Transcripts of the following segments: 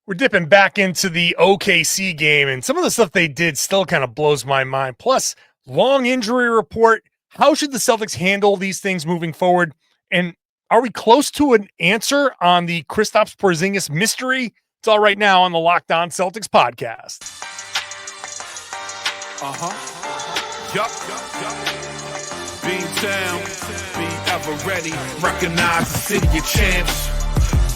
We're dipping back into the OKC game, and some of the stuff they did still kind of blows my mind. Plus, long injury report. How should the Celtics handle these things moving forward? And are we close to an answer on the Kristaps Porzingis mystery? It's all right now on the Locked On Celtics podcast. Yup. Beantown, be ever ready. Recognize the city of champs.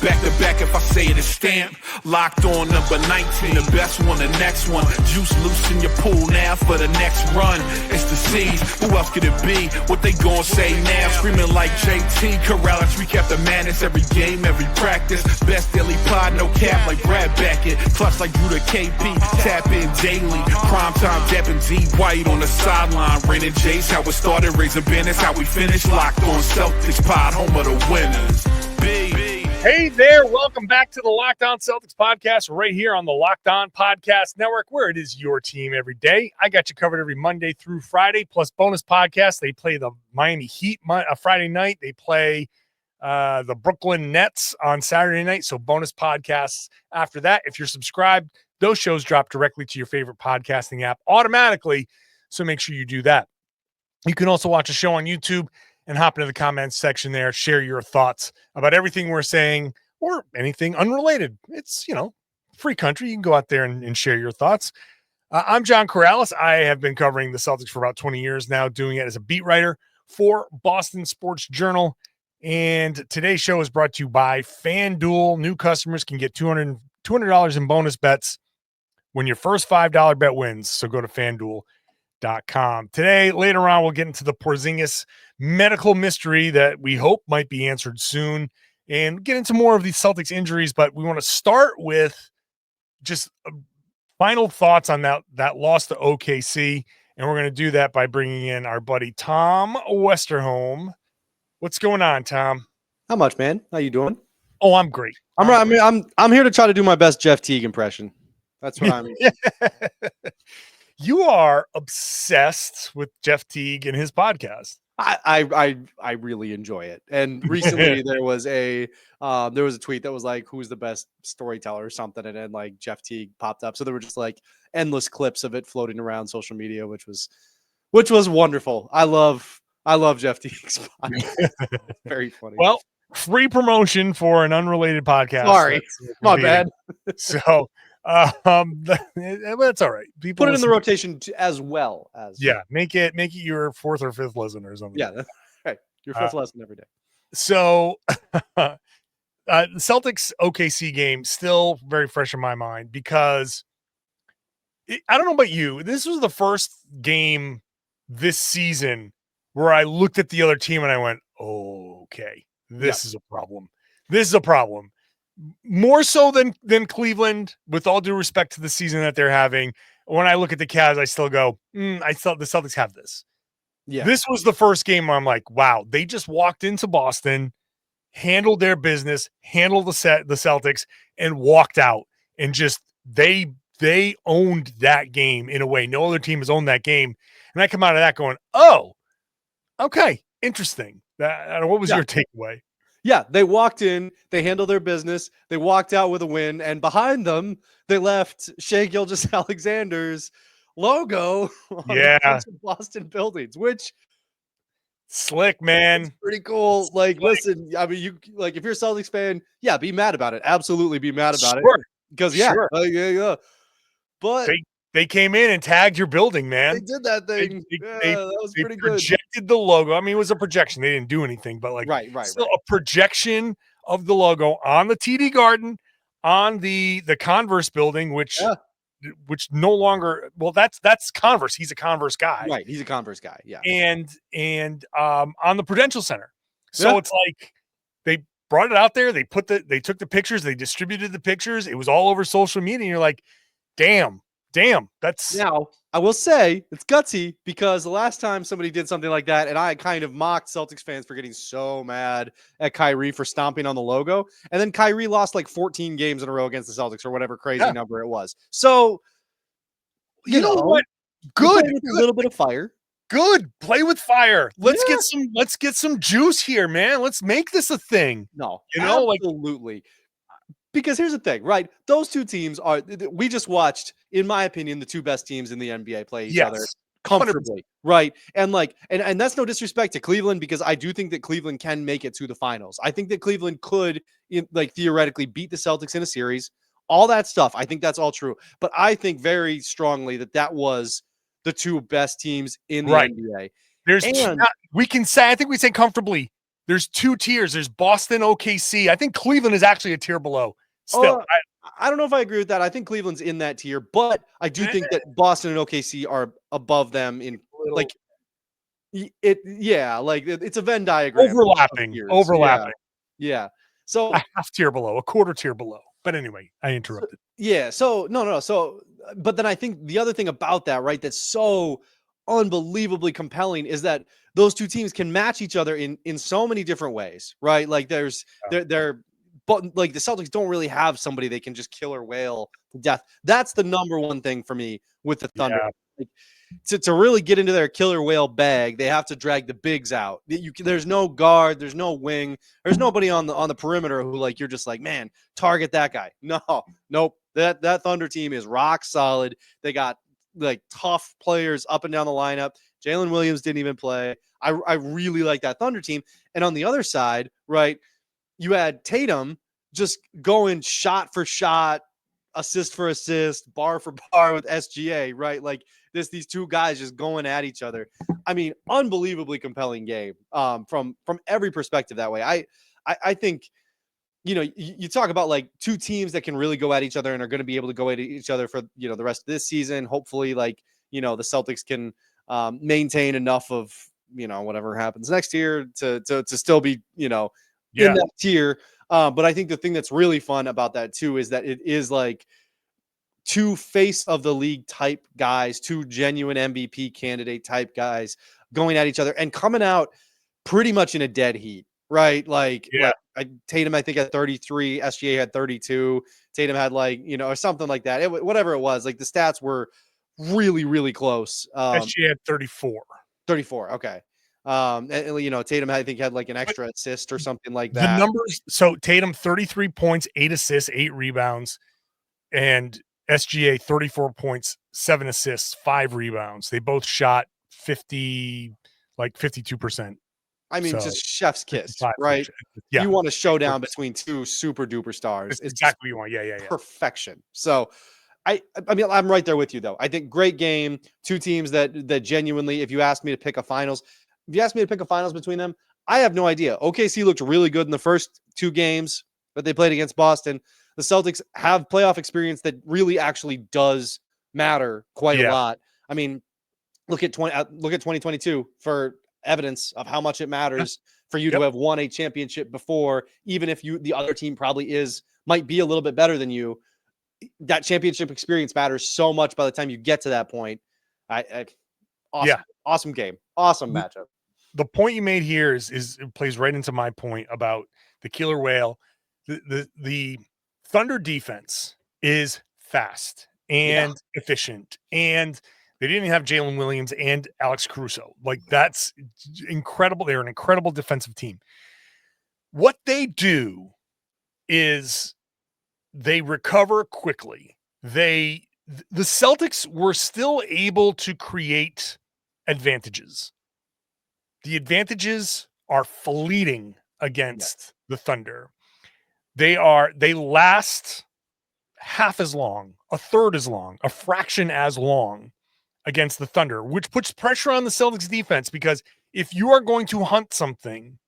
Back to back, if I say it, it's stamped. Locked on number 19, the best one, the next one. Juice loose in your pool now for the next run. It's the C's, who else could it be? What they gon' say now? Screaming like JT Karalis, we kept the madness every game, every practice. Best daily pod, no cap like Brad Beckett. Clutch like Drew to KP, tap in daily. Primetime dapping D White on the sideline. Raining Jays, how it started, raising banners, how we finished. Locked on Celtics pod, home of the winners. Hey there, welcome back to the Locked On Celtics podcast right here on the Locked On Podcast Network, where it is your team every day. I got you covered every Monday through Friday, plus bonus podcasts. They play the Miami Heat Friday night. They play the Brooklyn Nets on Saturday night, so bonus podcasts after that. If you're subscribed, those shows drop directly to your favorite podcasting app automatically, so make sure you do that. You can also watch a show on YouTube and hop into the comments section there, share your thoughts about everything we're saying or anything unrelated. It's, free country. You can go out there and share your thoughts. I'm John Karalis. I have been covering the Celtics for about 20 years now, doing it as a beat writer for Boston Sports Journal. And today's show is brought to you by FanDuel. New customers can get $200 in bonus bets when your first $5 bet wins. So go to FanDuel.com. Today, later on, we'll get into the Porzingis medical mystery that we hope might be answered soon and get into more of these Celtics injuries. But we want to start with just final thoughts on that loss to OKC. And we're going to do that by bringing in our buddy Tom Westerholm. What's going on, Tom? How much, man? How you doing? Oh, I'm great. I'm here to try to do my best Jeff Teague impression. That's what I'm. You are obsessed with Jeff Teague and his podcast. I really enjoy it. And recently there was a tweet that was like, who's the best storyteller or something, and then like Jeff Teague popped up. So there were just like endless clips of it floating around social media, which was wonderful. I love Jeff Teague's podcast. Very funny. Well, free promotion for an unrelated podcast. Sorry, my bad. So that's all right. People put it in the rotation as well as make it your fourth or fifth lesson or something. Yeah, that's right. Your fifth lesson every day. So the Celtics OKC game still very fresh in my mind because I don't know about you. This was the first game this season where I looked at the other team and I went, "Oh, okay, this is a problem. This is a problem." More so than Cleveland, with all due respect to the season that they're having. When I look at the Cavs, I still go, the Celtics have this. Yeah. This was the first game where I'm like, wow, they just walked into Boston, handled theed business, handled the Celtics, and walked out. And just they owned that game in a way no other team has owned that game. And I come out of that going, oh, okay, interesting. What was your takeaway? Yeah, they walked in, they handled their business, they walked out with a win, and behind them, they left Shai Gilgeous-Alexander's logo on a bunch of Boston buildings, which slick, man. Pretty cool. Like, listen, I mean, you like if you're a Celtics fan, be mad about it. Absolutely be mad about it. Because But they came in and tagged your building, man. They did that thing. That was pretty good. Projected the logo. I mean, it was a projection. They didn't do anything, but like, still a projection of the logo on the TD Garden, on the Converse building, which no longer. Well, that's Converse. He's a Converse guy, right? He's a Converse guy, yeah. And on the Prudential Center. So it's like they brought it out there. They took the pictures. They distributed the pictures. It was all over social media. And you're like, damn, that's now. I will say it's gutsy because the last time somebody did something like that, and I kind of mocked Celtics fans for getting so mad at Kyrie for stomping on the logo, and then Kyrie lost like 14 games in a row against the Celtics or whatever crazy number it was. So you know what? Good, a little bit of fire. Good, play with fire. Let's get some juice here, man. Let's make this a thing. No, absolutely. Absolutely. Because here's the thing, right? Those two teams we just watched, in my opinion, the two best teams in the NBA play each other Yes. 100%. comfortably, right? And and that's no disrespect to Cleveland, because I do think that Cleveland can make it to the finals. I think that Cleveland could theoretically beat the Celtics in a series, all that stuff. I think that's all true. But I think very strongly that was the two best teams in the NBA. I think we say comfortably, there's two tiers. There's Boston, OKC. I think Cleveland is actually a tier below. Still, I don't know if I agree with that. I think Cleveland's in that tier, but I do think that Boston and OKC are above them in it's a Venn diagram. Overlapping. Yeah. So a half tier below, a quarter tier below. But anyway, I interrupted. So no. So, but then I think the other thing about that, right, that's so unbelievably compelling is that those two teams can match each other in so many different ways, right? Like but like the Celtics don't really have somebody they can just killer whale to death. That's the number one thing for me with the Thunder. Yeah. Like, to really get into their killer whale bag, they have to drag the bigs out. There's no guard, there's no wing, there's nobody on the perimeter who you're just like, man, target that guy. Nope. That Thunder team is rock solid. They got tough players up and down the lineup. Jaylen Williams didn't even play. I really like that Thunder team. And on the other side, right, you had Tatum just going shot for shot, assist for assist, bar for bar with SGA, right? Like these two guys just going at each other. I mean, unbelievably compelling game from every perspective that way. I think, you talk about two teams that can really go at each other and are going to be able to go at each other for, the rest of this season. Hopefully, the Celtics can maintain enough of, whatever happens next year to still be, in that tier. But I think the thing that's really fun about that too is that it is two face of the league type guys, two genuine MVP candidate type guys going at each other and coming out pretty much in a dead heat, right? Tatum, I think, had 33, SGA had 32. Tatum had or something like that. Whatever it was, the stats were really, really close. SGA had 34. 34. Okay. Tatum, I think, had an extra assist or something like that. The numbers. So Tatum, 33 points, 8 assists, 8 rebounds, and SGA, 34 points, 7 assists, 5 rebounds. They both shot 52%. I mean, just chef's kiss, right? Yeah. You want a showdown between two super duper stars. It's exactly what you want. Yeah. Perfection. So I mean, I'm right there with you though. I think great game. Two teams that genuinely, if you ask me to pick a finals between them, I have no idea. OKC looked really good in the first 2 games that they played against Boston. The Celtics have playoff experience that really actually does matter quite a lot. I mean, look at 2022 for evidence of how much it matters for you to have won a championship before, even if the other team probably might be a little bit better than you. That championship experience matters so much by the time you get to that point. Awesome game. Awesome matchup. The point you made here is it plays right into my point about the killer whale. The Thunder defense is fast and efficient, and they didn't have Jaylen Williams and Alex Caruso. That's incredible. They're an incredible defensive team. What they do is they recover quickly. The Celtics were still able to create advantages. The advantages are fleeting against the Thunder. They last half as long, a third as long, a fraction as long against the Thunder, which puts pressure on the Celtics defense, because if you are going to hunt something,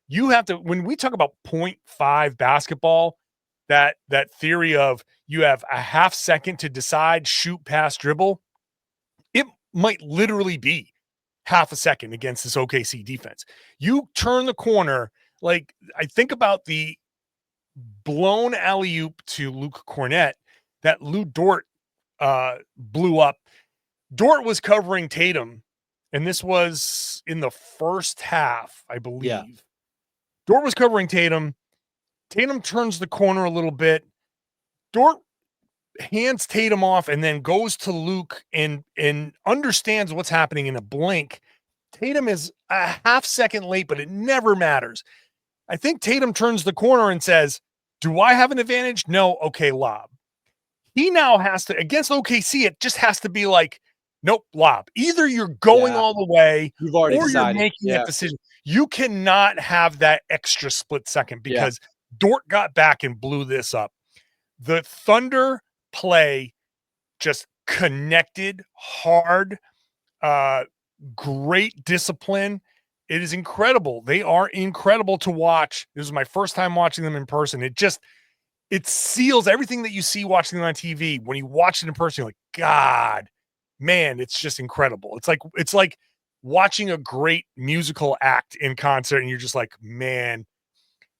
you have to, when we talk about 0.5 basketball, that theory of you have a half second to decide, shoot, pass, dribble, it might literally be half a second against this OKC defense. You turn the corner, I think about the blown alley-oop to Luke Cornett that Lou Dort blew up. Dort was covering Tatum, and this was in the first half, I believe. Yeah. Dort was covering Tatum. Tatum turns the corner a little bit. Dort hands Tatum off and then goes to Luke and understands what's happening in a blink. Tatum is a half second late, but it never matters. I think Tatum turns the corner and says, Do I have an advantage? No. Okay, lob. He now has to, against OKC, it just has to be like, nope, lob. Either you're going all the way You've already or decided. you're making that decision. You cannot have that extra split second because Dort got back and blew this up. The Thunder play just connected, hard, great discipline. It is incredible. They are incredible to watch. This is my first time watching them in person. It seals everything that you see watching them on TV. When you watch it in person, you're like, God, man, it's just incredible. It's like watching a great musical act in concert, and you're just like, man,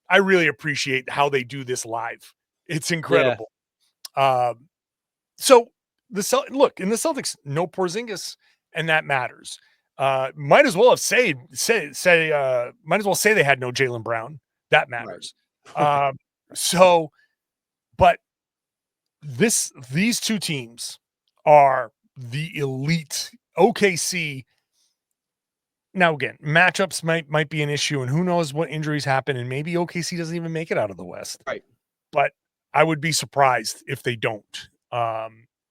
I really appreciate how they do this live. It's incredible. So look, in the Celtics, no Porzingis, and that matters. Might as well say they had no Jaylen Brown. That matters. Right. But these two teams are the elite. OKC. Now again, matchups might be an issue, and who knows what injuries happen, and maybe OKC doesn't even make it out of the West. Right. But I would be surprised if they don't.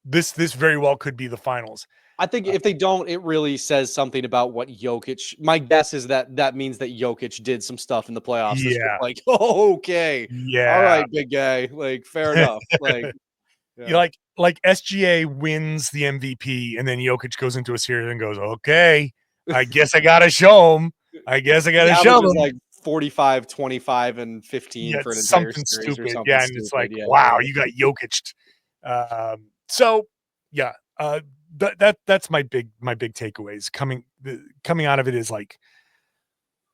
This very well could be the finals. I think if they don't, it really says something about what Jokic. My guess is that means that Jokic did some stuff in the playoffs. Yeah. Like, oh, okay. Yeah. All right, big guy. Like, fair enough. Like, you like SGA wins the MVP, and then Jokic goes into a series and goes, okay, I guess I got to show him. I guess I got to show him. Like 45, 25, and 15 for an entire something series stupid. or something. Yeah, and it's like, wow, you got Jokic. That's my big takeaways coming out of it is like,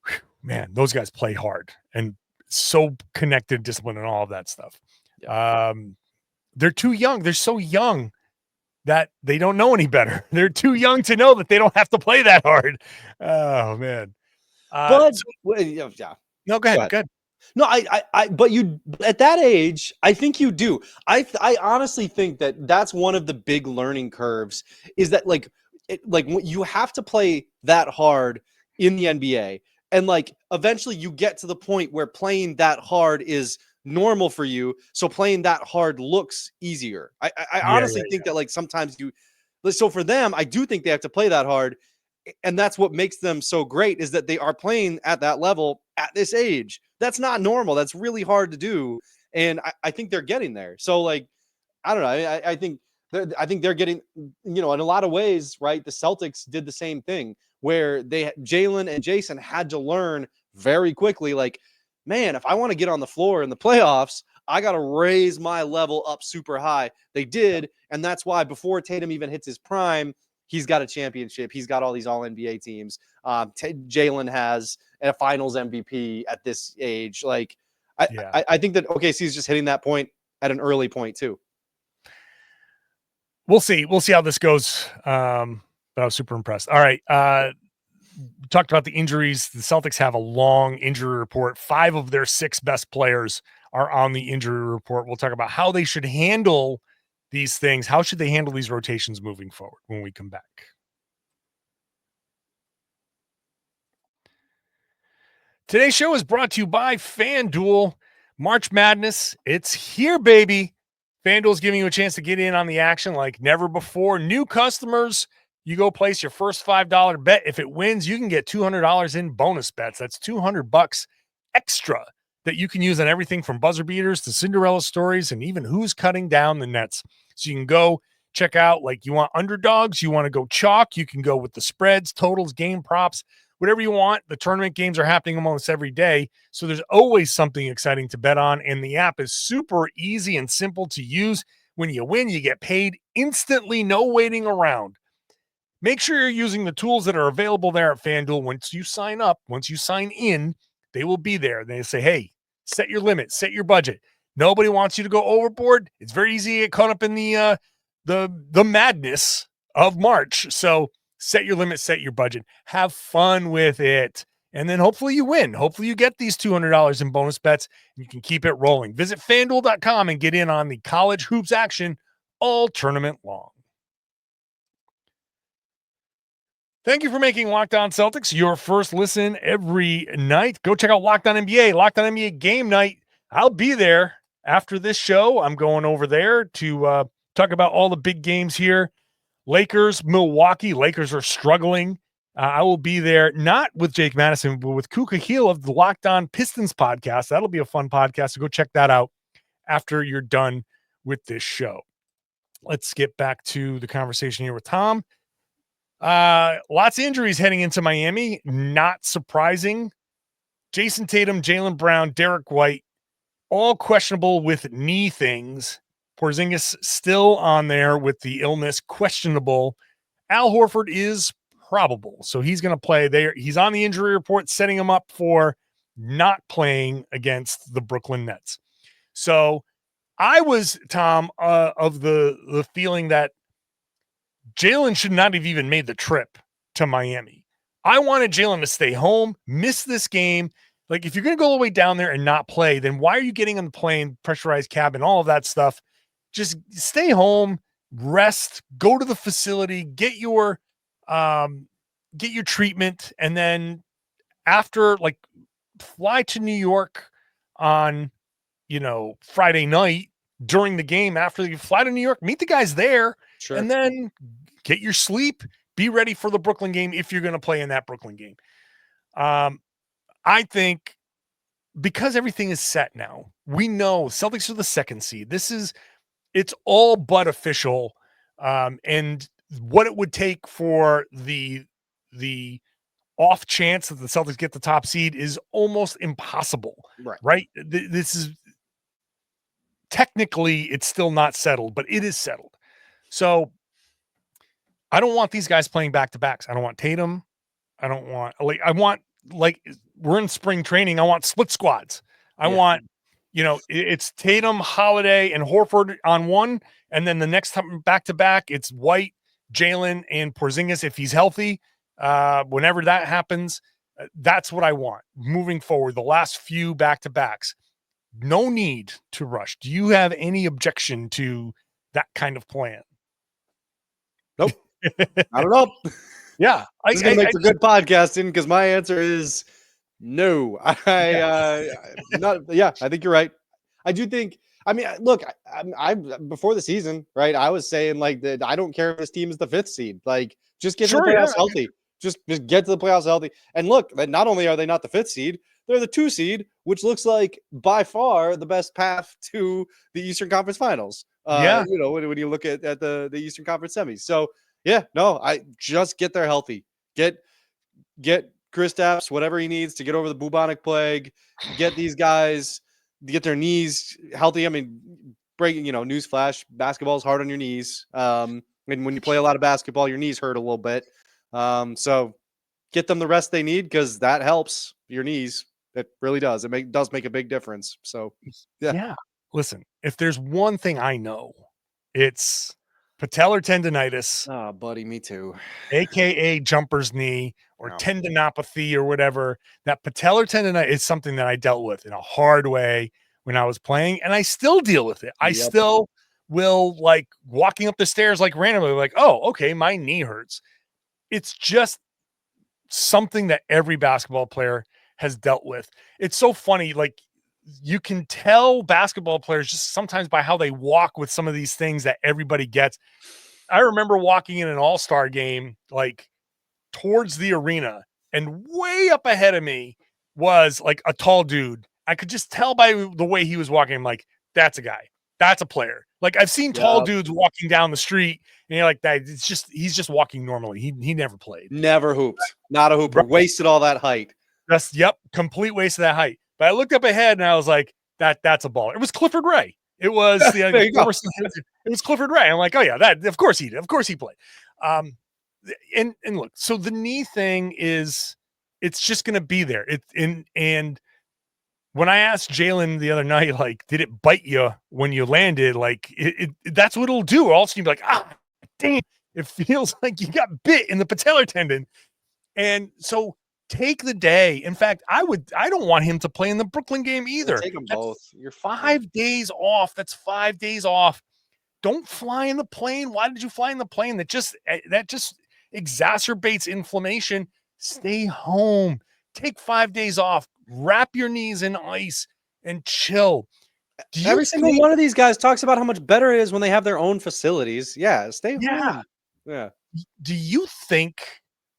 whew, man, those guys play hard and so connected, disciplined, and all of that stuff. Yeah. They're too young. They're so young that they don't know any better. They're too young to know that they don't have to play that hard. Oh man. No, go ahead. No, but you at that age, I think you do. I honestly think that's one of the big learning curves is that like you have to play that hard in the NBA, and like eventually you get to the point where playing that hard is normal for you. So playing that hard looks easier. I honestly think that like sometimes so for them, I do think they have to play that hard. And that's what makes them so great is that they are playing at that level at this age. That's not normal. That's really hard to do. And I think they're getting there. So like, I don't know. I think they're getting, in a lot of ways, right? The Celtics did the same thing where Jaylen and Jayson had to learn very quickly, like, man, if I want to get on the floor in the playoffs, I got to raise my level up super high. They did. And that's why before Tatum even hits his prime, he's got a championship. He's got all these all NBA teams. Jaylen has a finals MVP at this age. Like, I think that OKC is just hitting that point at an early point too. We'll see how this goes. But I was super impressed. All right. We talked about the injuries. The Celtics have a long injury report. 5 of their 6 best players are on the injury report. We'll talk about how they should handle these things. How should they handle these rotations moving forward when we come back? Today's show is brought to you by FanDuel. March Madness, it's here, baby. FanDuel's giving you a chance to get in on the action like never before. New customers, you go place your first $5 bet. If it wins, you can get $200 in bonus bets. That's $200 extra that you can use on everything from buzzer beaters to Cinderella stories and even who's cutting down the nets. So you can go check out, like, you want underdogs, you want to go chalk, you can go with the spreads, totals, game props, whatever you want. The tournament games are happening almost every day, so there's always something exciting to bet on, and the app is super easy and simple to use. When you win, you get paid instantly, no waiting around. Make sure you're using the tools that are available there at FanDuel. Once you sign up, once you sign in, they will be there. They say, hey, set your limit, set your budget. Nobody wants you to go overboard. It's very easy to get caught up in the madness of March. So set your limit, set your budget, have fun with it. And then hopefully you win. Hopefully you get these $200 in bonus bets and you can keep it rolling. Visit FanDuel.com and get in on the college hoops action all tournament long. Thank you for making Locked On Celtics your first listen every night. Go check out Locked On NBA, Locked On NBA Game Night. I'll be there after this show, I'm going over there to talk about all the big games here. Lakers, Milwaukee. Lakers are struggling. I will be there, not with Jake Madison, but with Kuka Heel of the Locked On Pistons podcast. That'll be a fun podcast. So go check that out after you're done with this show. Let's get back to the conversation here with Tom. Lots of injuries heading into Miami. Not surprising. Jayson Tatum, Jaylen Brown, Derek White, all questionable with knee things. Porzingis still on there with the illness, questionable. Al Horford is probable, so he's going to play there. He's on the injury report, setting him up for not playing against the Brooklyn Nets. So I was, Tom, of the feeling that Jaylen should not have even made the trip to Miami. I wanted Jaylen to stay home, miss this game. Like, if you're going to go all the way down there and not play, then why are you getting on the plane, pressurized cabin, all of that stuff? Just stay home, rest, go to the facility, get your treatment, and then after, like, fly to New York on, Friday night during the game. After you fly to New York, meet the guys there, Sure. and then get your sleep, be ready for the Brooklyn game if you're going to play in that Brooklyn game. I think because everything is set now, we know Celtics are the second seed. It's all but official. And what it would take for the off chance that the Celtics get the top seed is almost impossible, right? This is technically, it's still not settled, but it is settled. So I don't want these guys playing back-to-backs. I don't want Tatum. I want we're in spring training. I want split squads. I want, it's Tatum, Holiday, and Horford on one. And then the next time back-to-back, it's White, Jaylen, and Porzingis if he's healthy. Whenever that happens, that's what I want moving forward. The last few back-to-backs, no need to rush. Do you have any objection to that kind of plan? Nope. I don't know. Yeah. This is going to make for good podcasting because my answer is no. I think you're right. I do think, look, I before the season, right, I was saying that I don't care if this team is the 5th seed. Like, just get to the playoffs healthy. Just get to the playoffs healthy. And look, that not only are they not the 5th seed, they're the 2 seed, which looks like by far the best path to the Eastern Conference Finals. When you look at the Eastern Conference semis. So, I just get there healthy. Get Kristaps whatever he needs to get over the bubonic plague. Get these guys to get their knees healthy. Breaking, newsflash, basketball is hard on your knees. And when you play a lot of basketball, your knees hurt a little bit. So get them the rest they need because that helps your knees. It really does. It does make a big difference. So, yeah. Listen, if there's one thing I know, it's patellar tendonitis. Oh, buddy, me too. AKA jumper's knee or tendinopathy or whatever. That patellar tendonitis is something that I dealt with in a hard way when I was playing, and I still deal with it. I still will, walking up the stairs, randomly, oh, okay, my knee hurts. It's just something that every basketball player has dealt with. It's so funny, you can tell basketball players just sometimes by how they walk with some of these things that everybody gets. I remember walking in an all-star game, towards the arena, and way up ahead of me was a tall dude. I could just tell by the way he was walking. I'm like, that's a guy. That's a player. I've seen tall dudes walking down the street and you're like, that he's just walking normally. He never played. Never hooped. Not a hooper. Right. Wasted all that height. Complete waste of that height. But I looked up ahead and I was like, that's a baller. It was Clifford Ray. It was it was Clifford Ray. I'm like, oh yeah, of course he played. And look, so the knee thing it's just gonna be there. And when I asked Jaylen the other night, did it bite you when you landed? That's what it'll do. Also, you'd be like, damn, it feels like you got bit in the patellar tendon. And so take the day. In fact, I don't want him to play in the Brooklyn game either. Take them both. You're 5 days off. That's 5 days off. Don't fly in the plane. Why did you fly in the plane? That just exacerbates inflammation. Stay home. Take 5 days off. Wrap your knees in ice and chill. Every single one of these guys talks about how much better it is when they have their own facilities. Yeah, stay Yeah. home. Yeah. Do you think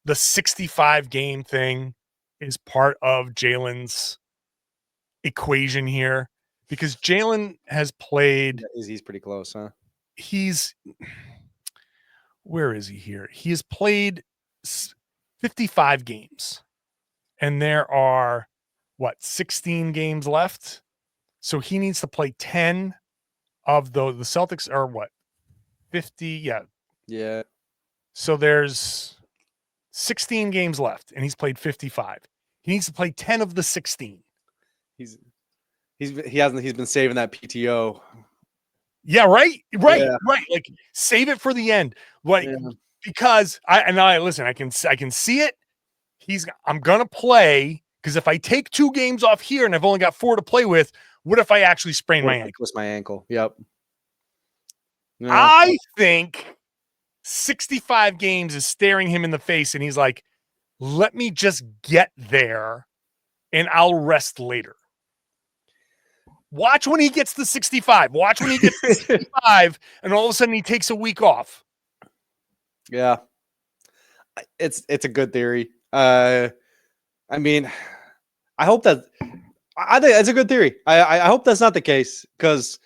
the 65 game thing is part of Jaylen's equation here? Because Jaylen has played. He's pretty close, huh? Where is he here? He has played 55 games, and there are 16 games left. So he needs to play 10 of the Celtics are 50. Yeah. Yeah. So there's 16 games left, and he's played 55. He needs to play 10 of the 16. He's been saving that PTO. Yeah, right. Like save it for the end. Because I can see it. I'm gonna play because if I take 2 games off here and I've only got 4 to play with, what if I actually sprain my ankle? Twist my ankle. Yep. Yeah. I think 65 games is staring him in the face, and he's like, let me just get there and I'll rest later. Watch when he gets to 65. Watch when he gets to 65, and all of a sudden he takes a week off. Yeah. It's a good theory. I mean, I think it's a good theory. I hope that's not the case, because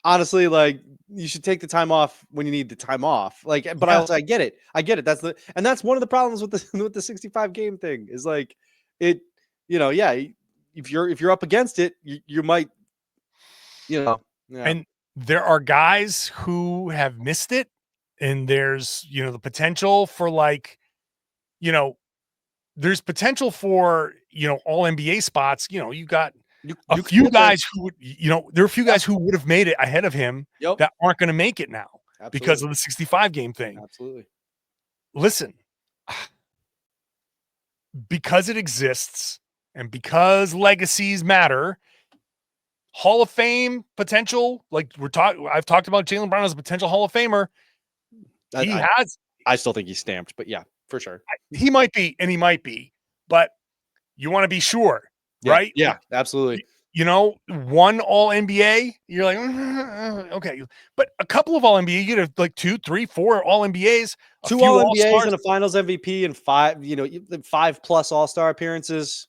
honestly, like, you should take the time off when you need the time off. Like, but Yeah. I get it. That's one of the problems with the 65 game thing is like it, if you're up against it, you might, Yeah. And there are guys who have missed it, and there's, the potential for there's potential for, all NBA spots. You got a few guys who would, there are a few guys who would have made it ahead of him that aren't going to make it now because of the 65 game thing. Absolutely. Listen, because it exists and because legacies matter, Hall of Fame potential, I've talked about Jaylen Brown as a potential Hall of Famer. I still think he's stamped, but yeah, for sure. He might be, but you want to be sure, right? Yeah, absolutely. One All NBA, you're like, okay, but a couple of All NBA, you get like 2, 3, 4 All NBAs, 2 All NBAs and a Finals MVP and 5+ All-Star appearances.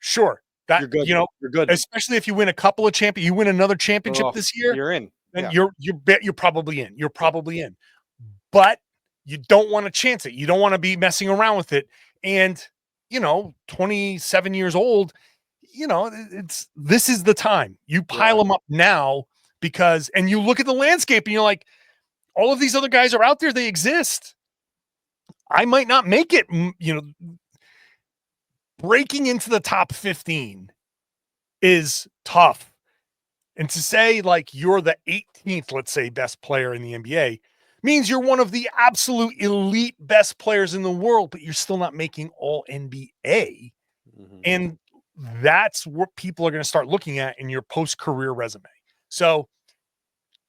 Sure. That you're good. You're good. Especially if you win a couple of you win another championship this year, you're in. Then you're probably in. You're probably in. But you don't want to chance it. You don't want to be messing around with it. And 27 years old, this is the time. You pile them up now and you look at the landscape and you're like, all of these other guys are out there. They exist. I might not make it, breaking into the top 15 is tough. And to say you're the 18th, let's say, best player in the NBA means you're one of the absolute elite best players in the world, but you're still not making All NBA. Mm-hmm. And that's what people are going to start looking at in your post-career resume. So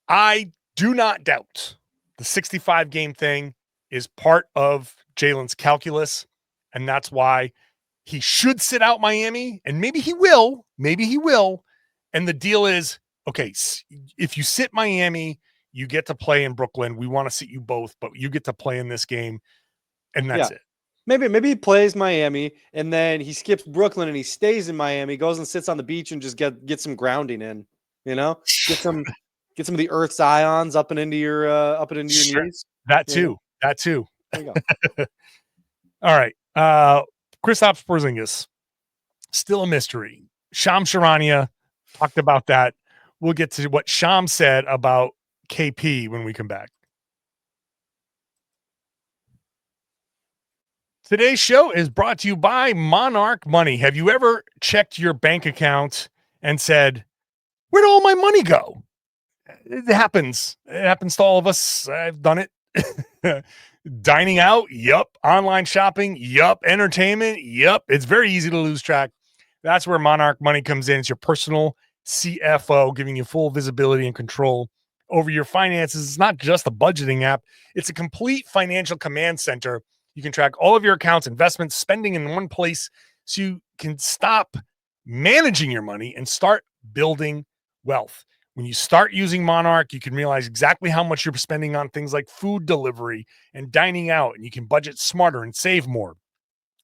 I do not doubt the 65 game thing is part of Jaylen's calculus. And that's why he should sit out Miami, and maybe he will. And the deal is, okay, if you sit Miami, you get to play in Brooklyn. We want to sit you both, but you get to play in this game, and that's it. Maybe he plays Miami, and then he skips Brooklyn, and he stays in Miami, goes and sits on the beach, and just get some grounding in. Get some of the Earth's ions up and into your knees. That too. There you go. All right. Kristaps Porzingis, still a mystery. Sham Charania talked about that. We'll get to what Sham said about KP when we come back. Today's show is brought to you by Monarch Money. Have you ever checked your bank account and said, where'd all my money go? It happens. It happens to all of us. I've done it. Dining out, yup. Online shopping, yup. Entertainment, yup. It's very easy to lose track. That's where Monarch Money comes in. It's your personal CFO, giving you full visibility and control over your finances. It's not just a budgeting app. It's a complete financial command center. You can track all of your accounts, investments, spending in one place so you can stop managing your money and start building wealth. When you start using Monarch, you can realize exactly how much you're spending on things like food delivery and dining out, and you can budget smarter and save more.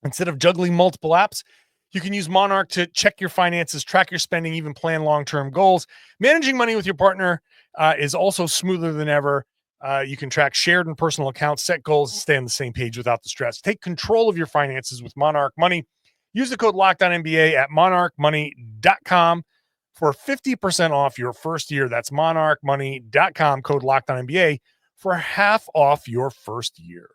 Instead of juggling multiple apps, you can use Monarch to check your finances, track your spending, even plan long-term goals. Managing money with your partner is also smoother than ever. You can track shared and personal accounts, set goals, and stay on the same page without the stress. Take control of your finances with Monarch Money. Use the code LOCKEDONNBA at monarchmoney.com for 50% off your first year. That's monarchmoney.com, code LOCKEDONNBA for half off your first year.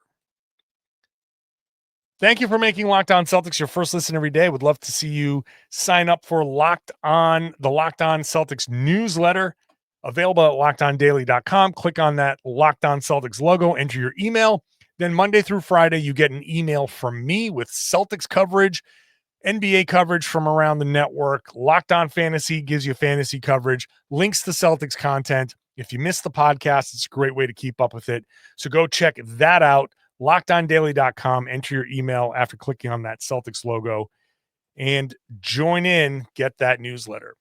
Thank you for making Locked On Celtics your first listen every day. Would love to see you sign up for the Locked On Celtics newsletter, available at lockedondaily.com. Click on that Locked On Celtics logo, enter your email. Then Monday through Friday, you get an email from me with Celtics coverage, NBA coverage from around the network. Locked On Fantasy gives you fantasy coverage, links to Celtics content. If you miss the podcast, it's a great way to keep up with it. So go check that out. LockedOnDaily.com. Enter your email after clicking on that Celtics logo and join in. Get that newsletter.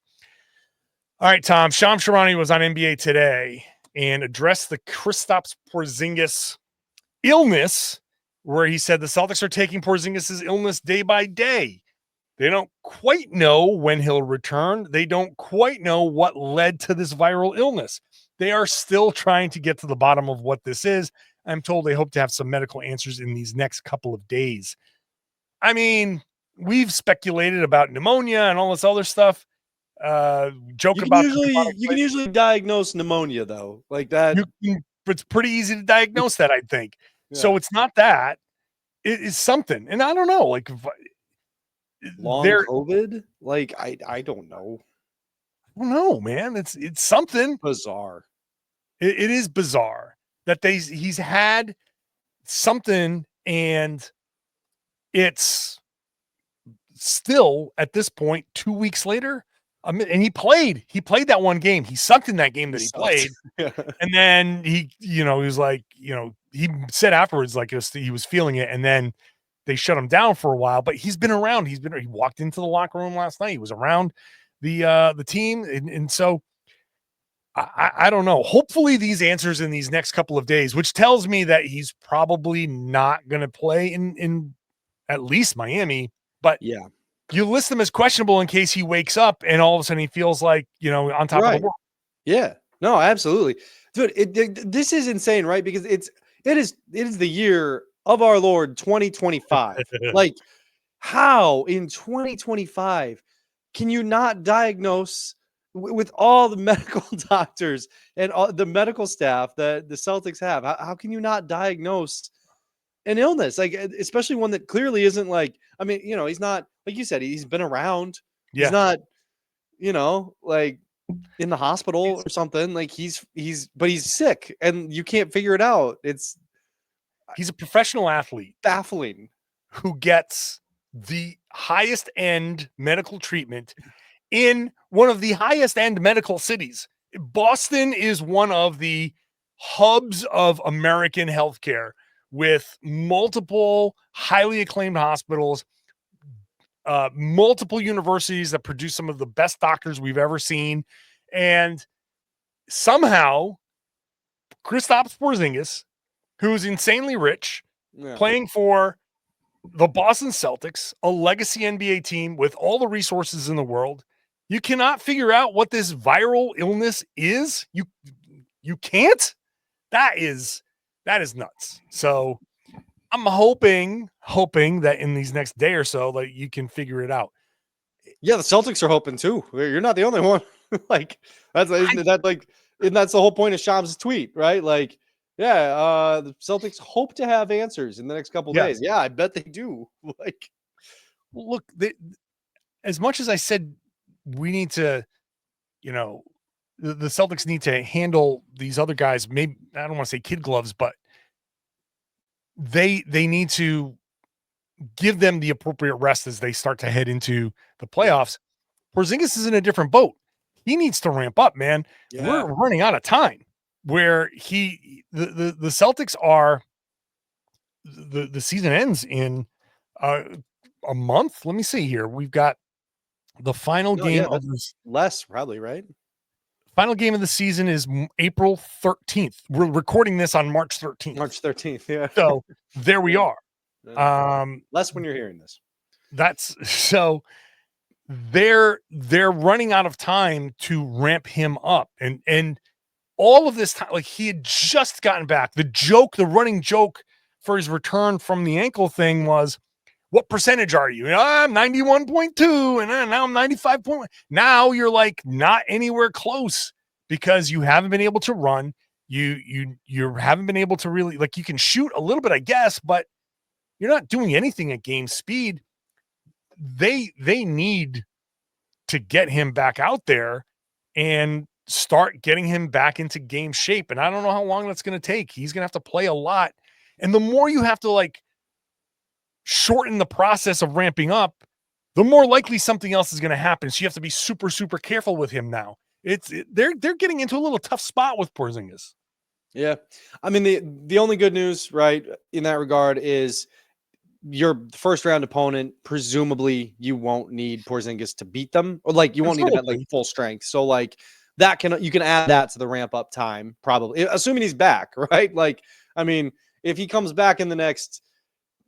All right, Tom. Shams Charania was on NBA Today and addressed the Kristaps Porzingis illness, where he said the Celtics are taking Porzingis' illness day by day. They don't quite know when he'll return. They don't quite know what led to this viral illness. They are still trying to get to the bottom of what this is. I'm told they hope to have some medical answers in these next couple of days. I mean, we've speculated about pneumonia and all this other stuff. You can usually diagnose pneumonia though, like that. It's pretty easy to diagnose that, I think. Yeah. So it's not that. It is something, and I don't know, like long COVID. Like I don't know. I don't know, man. It's something bizarre. It is bizarre that he's had something, and it's still at this point 2 weeks later. And he played that one game. He sucked in that game that he played. And then he was like, he said afterwards, like he was feeling it. And then they shut him down for a while, but he's been around. He walked into the locker room last night. He was around the team. And so I don't know. Hopefully these answers in these next couple of days, which tells me that he's probably not going to play in at least Miami, but yeah. You list them as questionable in case he wakes up and all of a sudden he feels like, on top of the world. Yeah, no, absolutely. Dude, this is insane, right? Because it is the year of our Lord 2025. Like, how in 2025 can you not diagnose with all the medical doctors and all the medical staff that the Celtics have? How can you not diagnose an illness, like especially one that clearly isn't like, I mean, he's not, like you said, he's been around. Yeah. He's not, like in the hospital or something. Like he's sick and you can't figure it out. He's a professional athlete, baffling, who gets the highest end medical treatment in one of the highest end medical cities. Boston is one of the hubs of American healthcare, with multiple highly acclaimed hospitals, multiple universities that produce some of the best doctors we've ever seen. And somehow Kristaps Porzingis, who's insanely rich, playing for the Boston Celtics, a legacy NBA team with all the resources in the world, you cannot figure out what this viral illness is. You can't? That is nuts. So I'm hoping that in these next day or so, like, you can figure it out. Yeah, the Celtics are hoping too. You're not the only one. Like that's the whole point of Shams' tweet, right? Like, the Celtics hope to have answers in the next couple of days. Yeah, I bet they do. Like, look, as much as I said, we need to, the Celtics need to handle these other guys. Maybe I don't want to say kid gloves, but they need to give them the appropriate rest as they start to head into the playoffs. Porzingis is in a different boat. He needs to ramp up, man. Yeah. We're running out of time. Where the Celtics are, the season ends in a month. Let me see here. We've got the final game of this. Less probably, right? Final game of the season is April 13th. We're recording this on March 13th. March 13th. Yeah. So there we are. Less when you're hearing this. That's so they're running out of time to ramp him up. And all of this time, like he had just gotten back. The running joke for his return from the ankle thing was, what percentage are you? I'm 91.2 and now I'm 95.1. Now you're like not anywhere close because you haven't been able to run. You haven't been able to really, like, you can shoot a little bit, I guess, but you're not doing anything at game speed. They need to get him back out there and start getting him back into game shape. And I don't know how long that's going to take. He's going to have to play a lot. And the more you have to like shorten the process of ramping up, the more likely something else is going to happen. So you have to be super, super careful with him now. They're getting into a little tough spot with Porzingis. Yeah. I mean, the only good news, right, in that regard is your first round opponent, presumably you won't need Porzingis to beat them, or like you won't need him at like full strength. So like you can add that to the ramp up time, probably, assuming he's back, right? Like, I mean, if he comes back in the next,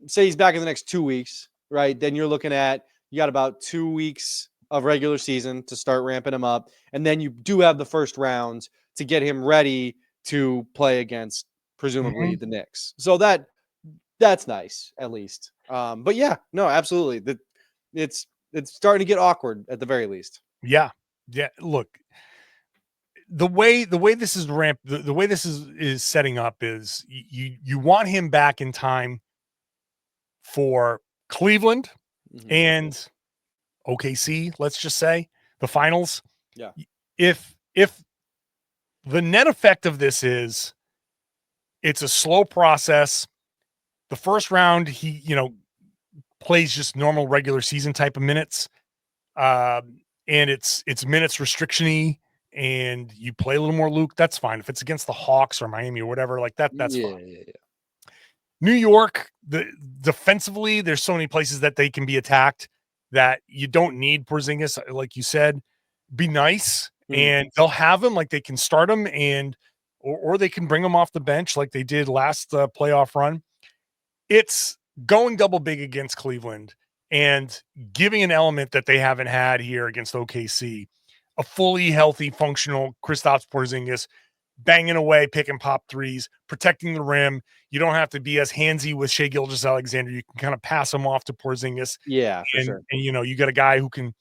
say he's back in the next 2 weeks, right? Then you're looking at, you got about 2 weeks of regular season to start ramping him up. And then you do have the first round to get him ready to play against presumably the Knicks. So that's nice, at least. But yeah, no, absolutely. It's starting to get awkward at the very least. Yeah. Yeah. Look, the way this is ramped, the way this is setting up is you want him back in time for Cleveland and OKC, let's just say, the finals. Yeah. If the net effect of this is it's a slow process, the first round he, plays just normal regular season type of minutes, and it's minutes restriction-y, and you play a little more Luke, that's fine. If it's against the Hawks or Miami or whatever, like that's fine. Yeah. New York, defensively, there's so many places that they can be attacked that you don't need Porzingis, like you said. Be nice, and they'll have him, like they can start him, and or they can bring him off the bench like they did last playoff run. It's going double big against Cleveland and giving an element that they haven't had here against OKC, a fully healthy, functional Kristaps Porzingis, banging away, picking pop threes, protecting the rim. You don't have to be as handsy with Shai Gilgeous-Alexander. You can kind of pass him off to Porzingis. Yeah, for sure. And you got a guy who can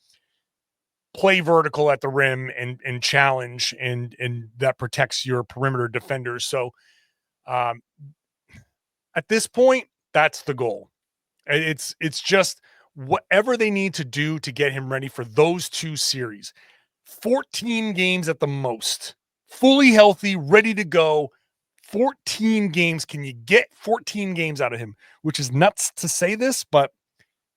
play vertical at the rim and challenge, and that protects your perimeter defenders. So at this point, that's the goal. It's just whatever they need to do to get him ready for those two series. 14 games at the most. Fully healthy, ready to go. 14 games. Can you get 14 games out of him? Which is nuts to say this, but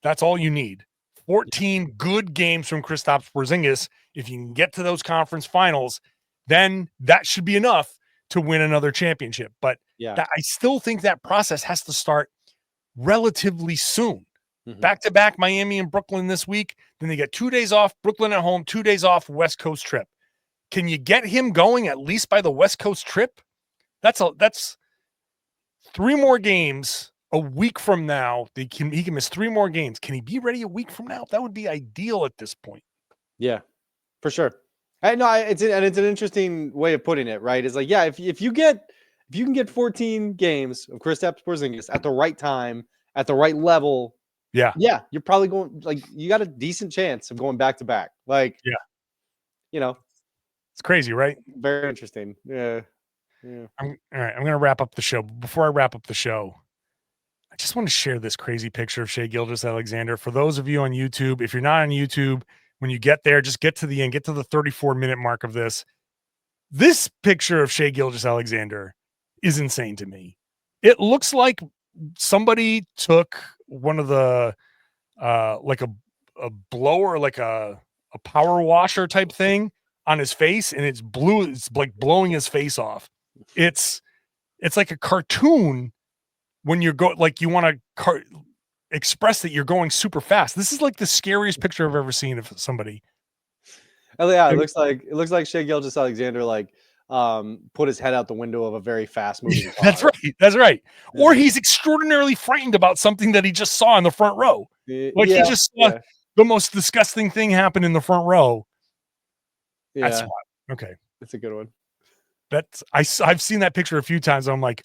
that's all you need. 14 good games from Kristaps Porzingis. If you can get to those conference finals, then that should be enough to win another championship. But I still think that process has to start relatively soon. Back-to-back Miami and Brooklyn this week. Then they get 2 days off, Brooklyn at home, 2 days off, West Coast trip. Can you get him going at least by the West Coast trip? That's 3 more games a week from now. He can miss 3 more games. Can he be ready a week from now? That would be ideal at this point. Yeah, for sure. It's an interesting way of putting it, right? It's like, yeah, if you can get 14 games of Kristaps Porzingis at the right time, at the right level, yeah, you're probably going, like, you got a decent chance of going back to back. Like, it's crazy, right? Very interesting. Yeah. All right. I'm going to wrap up the show. Before I wrap up the show, I just want to share this crazy picture of Shai Gilgeous-Alexander. For those of you on YouTube, if you're not on YouTube, when you get there, just get to the end, get to the 34-minute mark of this. This picture of Shai Gilgeous-Alexander is insane to me. It looks like somebody took one of the like a blower, like a power washer type thing on his face, and it's blue. It's like blowing his face off. It's like a cartoon when you're you want to express that you're going super fast. This is like the scariest picture I've ever seen of somebody. Oh yeah, it looks like Shai Gilgeous-Alexander put his head out the window of a very fast moving car. That's right. Yeah. Or he's extraordinarily frightened about something that he just saw in the front row. He just saw the most disgusting thing happen in the front row. Yeah. That's wild. Okay. That's a good one. I've seen that picture a few times. I'm like,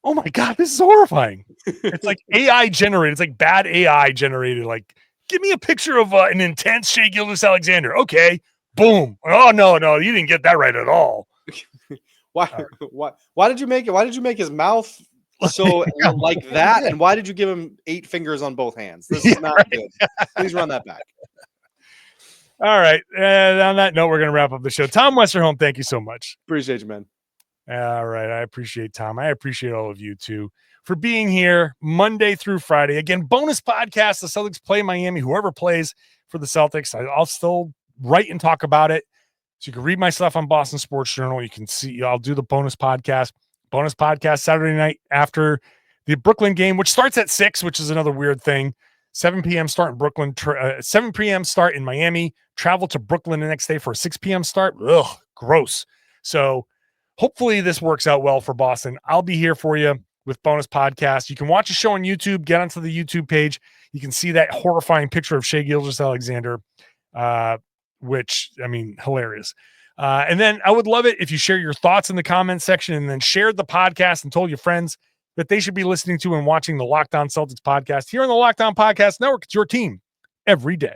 oh my God, this is horrifying. It's like AI generated. It's like bad AI generated. Like, give me a picture of an intense Shai Gilgeous-Alexander. Okay. Boom. Oh, no, you didn't get that right at all. Why did you make it? Why did you make his mouth so like that? And why did you give him 8 fingers on both hands? This is not good. Please run that back. All right. And on that note, we're going to wrap up the show. Tom Westerholm, thank you so much. Appreciate you, man. All right. I appreciate Tom. I appreciate all of you too for being here Monday through Friday. Again, bonus podcast. The Celtics play Miami. Whoever plays for the Celtics, I'll still write and talk about it. So you can read my stuff on Boston Sports Journal. You can see, I'll do the bonus podcast Saturday night after the Brooklyn game, which starts at 6, which is another weird thing. 7 p.m. start in Brooklyn, 7 p.m. start in Miami, travel to Brooklyn the next day for a 6 p.m. start. Ugh, gross. So hopefully this works out well for Boston. I'll be here for you with bonus podcasts. You can watch the show on YouTube, get onto the YouTube page. You can see that horrifying picture of Shai Gilgeous-Alexander, which, I mean, hilarious. And then I would love it if you share your thoughts in the comments section and then shared the podcast and told your friends that they should be listening to and watching the Locked On Celtics podcast here on the Locked On Podcast Network. It's your team every day.